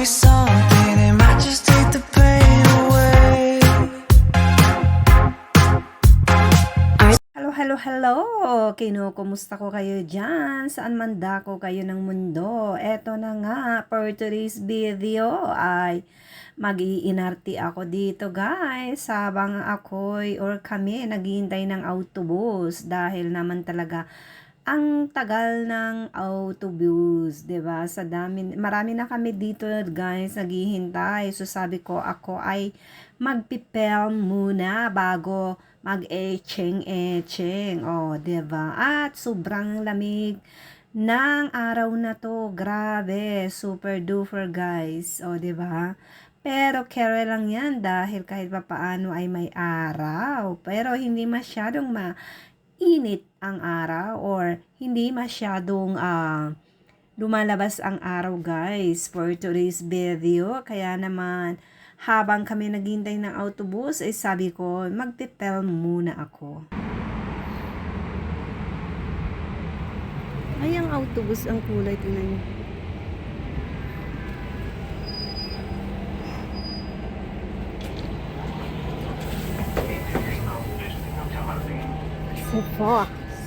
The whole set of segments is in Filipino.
me something, it might just take the pain away. Hello, hello, hello! Kinukumusta ko kayo dyan? Saan man dako kayo ng mundo? Eto na nga, for today's video ay mag-iinarti ako dito guys. Habang ako'y or kami naghihintay ng autobus dahil naman talaga ang tagal ng autobus, 'di ba? Marami na kami dito, guys, naghihintay. So sabi ko ako ay magpipel muna bago mag-echeng-echeng. Oh, 'di ba? At sobrang lamig ng araw na to. Grabe, super duper, guys. Oh, 'di ba? Pero kere lang 'yan dahil kahit papaano ay may araw. Pero hindi masyadong init ang araw or hindi masyadong lumalabas ang araw guys for today's video. Kaya naman habang kami naghintay ng autobus ay sabi ko magpipel muna ako. Ay, ang autobus ang kulay, tingnan niyo.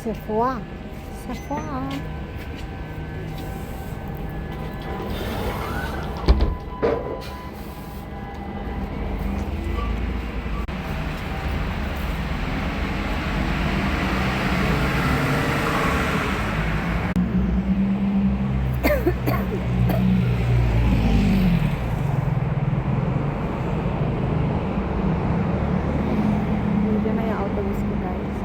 Sephora. Nandiyan na yung autobus ko, guys.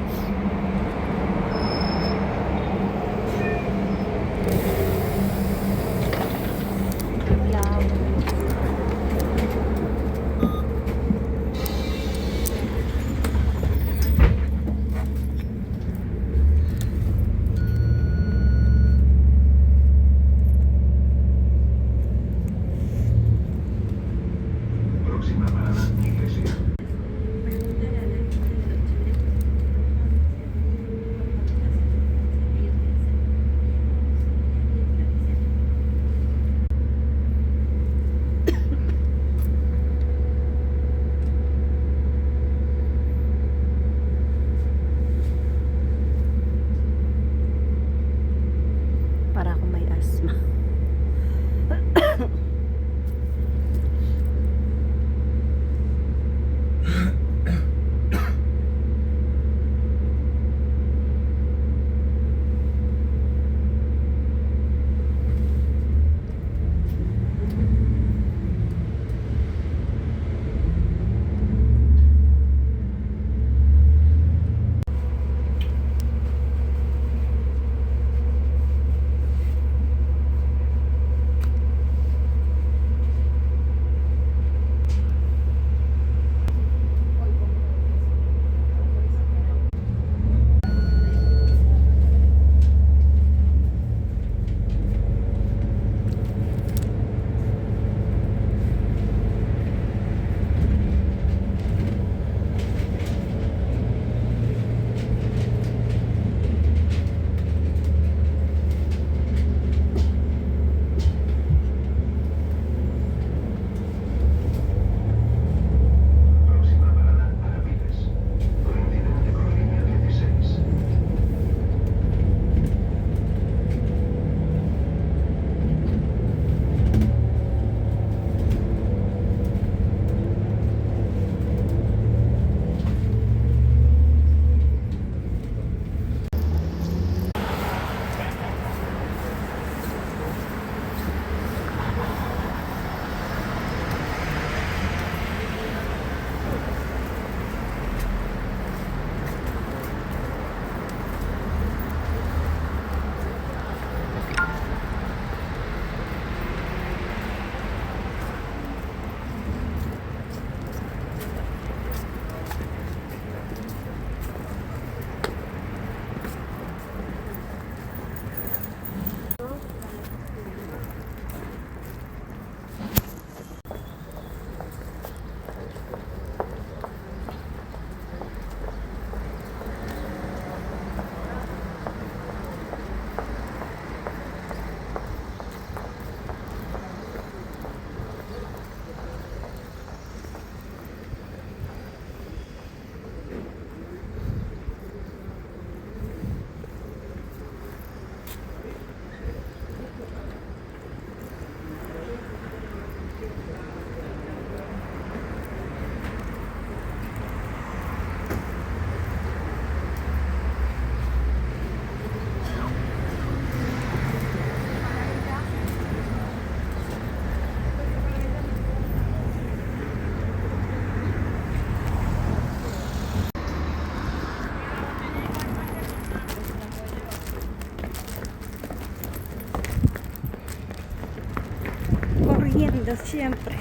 merienda, siyempre.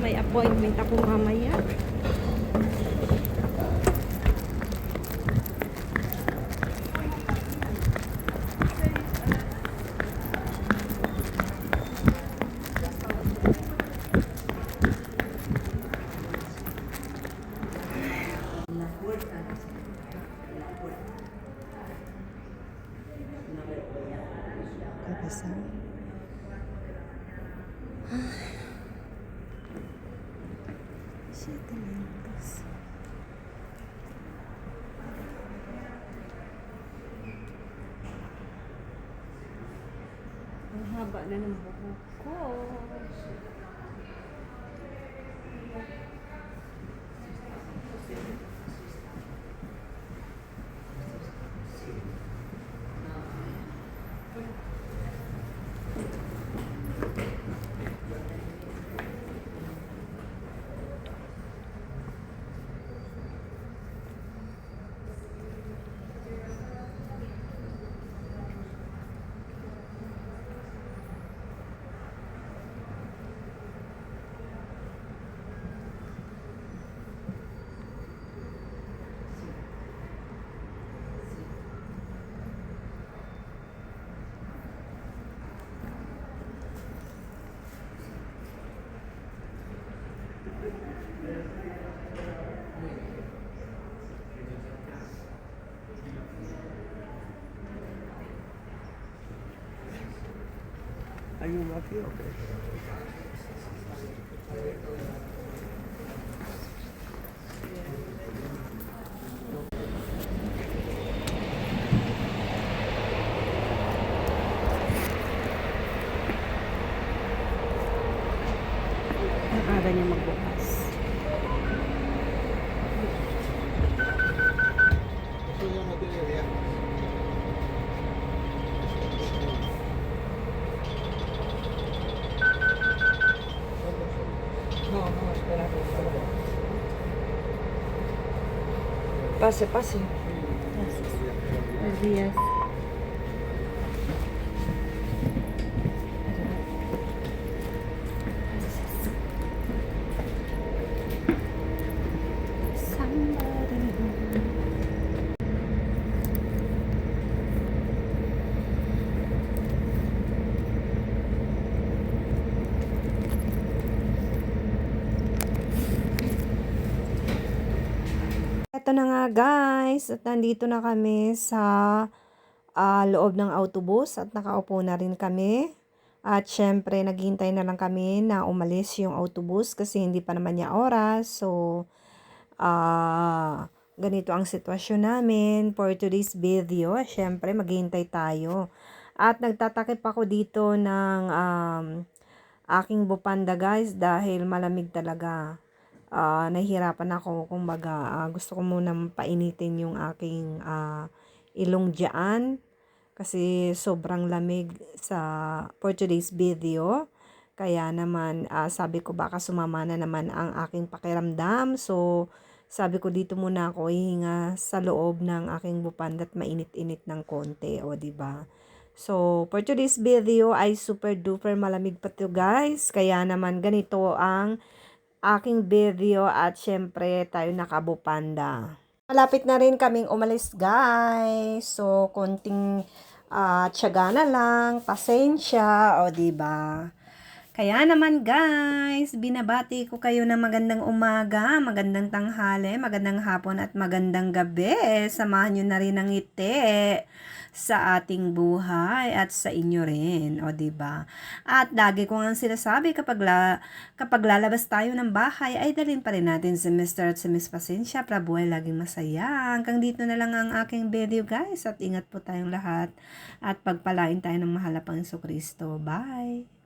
May appointment ako mamaya. Kabasa. Siete minutos. Ang haba na ng buhok ko. Are you lucky? Okay. Ang aga niya magbukas. Pase, pase. Buenos días. Eto na nga guys, at nandito na kami sa loob ng autobus at nakaupo na rin kami. At syempre, naghihintay na lang kami na umalis yung autobus kasi hindi pa naman niya oras. So, ganito ang sitwasyon namin for today's video. Syempre, maghihintay tayo. At nagtatakip ako dito ng aking bupanda guys dahil malamig talaga. Nahihirapan ako, kumbaga, gusto ko munang painitin yung aking ilong dyan kasi sobrang lamig for today's video. Kaya naman, sabi ko baka sumama na naman ang aking pakiramdam. So, sabi ko dito muna ako hihinga sa loob ng aking bupanda at mainit-init ng konti, o diba? So, for today's video ay super duper malamig pa to guys. Kaya naman ganito ang aking video at syempre tayo nakabupanda. Malapit na rin kaming umalis guys. So, konting tiyaga na lang, pasensya, o diba? Kaya naman guys, binabati ko kayo ng magandang umaga, magandang tanghali, magandang hapon at magandang gabi. Samahan nyo na rin ang ngiti sa ating buhay at sa inyo rin, o diba? At lagi ko nga sinasabi kapag lalabas tayo ng bahay ay dalhin pa rin natin si Mr. at si Miss Pasensya para buhay laging masaya. Hanggang dito na lang ang aking video guys at ingat po tayong lahat at pagpalain tayo ng mahal na Panginoong Kristo. Bye!